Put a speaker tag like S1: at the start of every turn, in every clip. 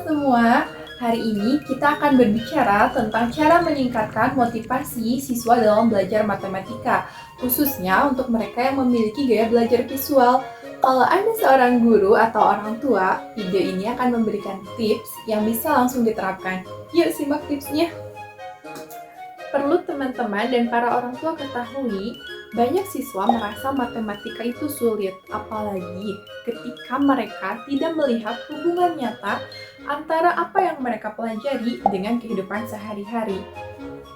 S1: semua, hari ini kita akan berbicara tentang cara meningkatkan motivasi siswa dalam belajar matematika, khususnya untuk mereka yang memiliki gaya belajar visual. Kalau Anda seorang guru atau orang tua, video ini akan memberikan tips yang bisa langsung diterapkan. Yuk simak tipsnya. Perlu teman-teman dan para orang tua ketahui, banyak siswa merasa matematika itu sulit, apalagi ketika mereka tidak melihat hubungan nyata antara apa yang mereka pelajari dengan kehidupan sehari-hari.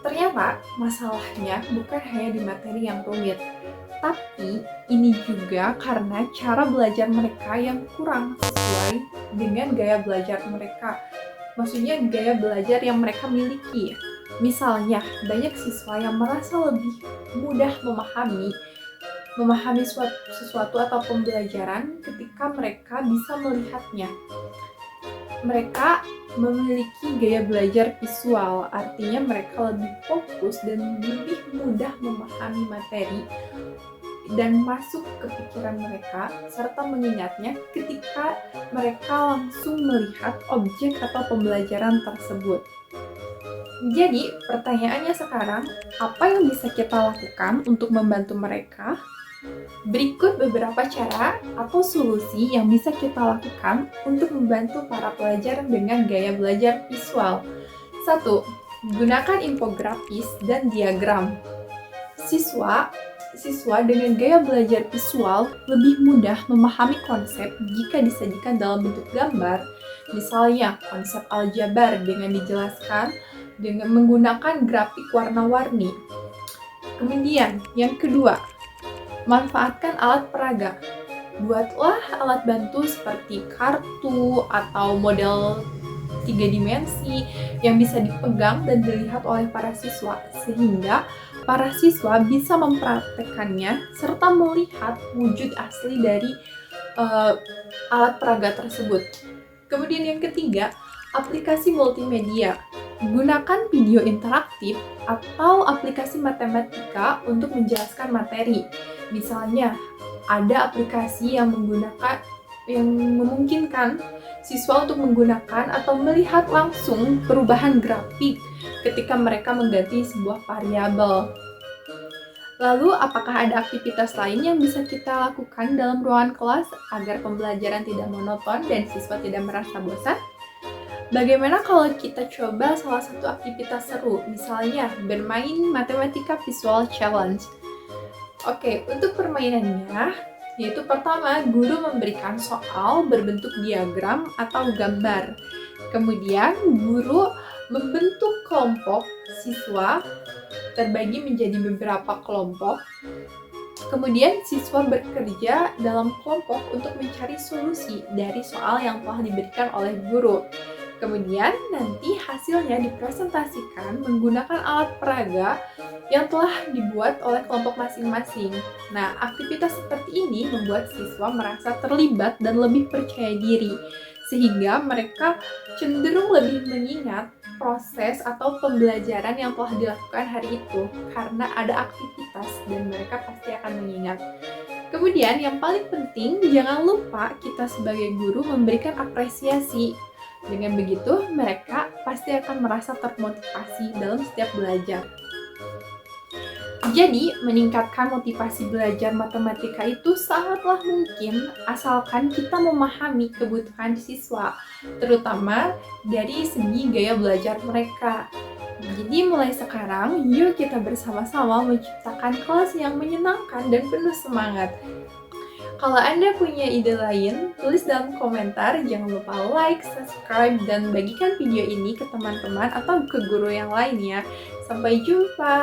S1: Ternyata masalahnya bukan hanya di materi yang rumit, tapi ini juga karena cara belajar mereka yang kurang sesuai dengan gaya belajar mereka. Maksudnya gaya belajar yang mereka miliki. Misalnya, banyak siswa yang merasa lebih mudah memahami sesuatu atau pembelajaran ketika mereka bisa melihatnya. Mereka memiliki gaya belajar visual, artinya mereka lebih fokus dan lebih mudah memahami materi dan masuk ke pikiran mereka serta mengingatnya ketika mereka langsung melihat objek atau pembelajaran tersebut. Jadi, pertanyaannya sekarang, apa yang bisa kita lakukan untuk membantu mereka? Berikut beberapa cara atau solusi yang bisa kita lakukan untuk membantu para pelajar dengan gaya belajar visual. 1. Gunakan infografis dan diagram. Siswa dengan gaya belajar visual lebih mudah memahami konsep jika disajikan dalam bentuk gambar. Misalnya, konsep aljabar dengan dijelaskan dengan menggunakan grafik warna-warni. Kemudian, yang kedua, manfaatkan alat peraga. Buatlah alat bantu seperti kartu atau model 3 dimensi yang bisa dipegang dan dilihat oleh para siswa, sehingga para siswa bisa mempraktekannya serta melihat wujud asli dari alat peraga tersebut. Kemudian yang ketiga, aplikasi multimedia. Gunakan video interaktif atau aplikasi matematika untuk menjelaskan materi. Misalnya, ada aplikasi yang memungkinkan siswa untuk menggunakan atau melihat langsung perubahan grafik ketika mereka mengganti sebuah variabel. Lalu, apakah ada aktivitas lain yang bisa kita lakukan dalam ruangan kelas agar pembelajaran tidak monoton dan siswa tidak merasa bosan? Bagaimana kalau kita coba salah satu aktivitas seru, misalnya bermain matematika visual challenge? Oke, untuk permainannya, yaitu pertama, guru memberikan soal berbentuk diagram atau gambar. Kemudian, guru membentuk kelompok siswa terbagi menjadi beberapa kelompok. Kemudian, siswa bekerja dalam kelompok untuk mencari solusi dari soal yang telah diberikan oleh guru. Kemudian nanti hasilnya dipresentasikan menggunakan alat peraga yang telah dibuat oleh kelompok masing-masing. Nah, aktivitas seperti ini membuat siswa merasa terlibat dan lebih percaya diri, sehingga mereka cenderung lebih mengingat proses atau pembelajaran yang telah dilakukan hari itu, karena ada aktivitas dan mereka pasti akan mengingat. Kemudian yang paling penting, jangan lupa kita sebagai guru memberikan apresiasi. Dengan begitu, mereka pasti akan merasa termotivasi dalam setiap belajar. Jadi, meningkatkan motivasi belajar matematika itu sangatlah mungkin asalkan kita memahami kebutuhan siswa, terutama dari segi gaya belajar mereka. Jadi, mulai sekarang, yuk kita bersama-sama menciptakan kelas yang menyenangkan dan penuh semangat. Kalau Anda punya ide lain, tulis dalam komentar. Jangan lupa like, subscribe, dan bagikan video ini ke teman-teman atau ke guru yang lain ya. Sampai jumpa!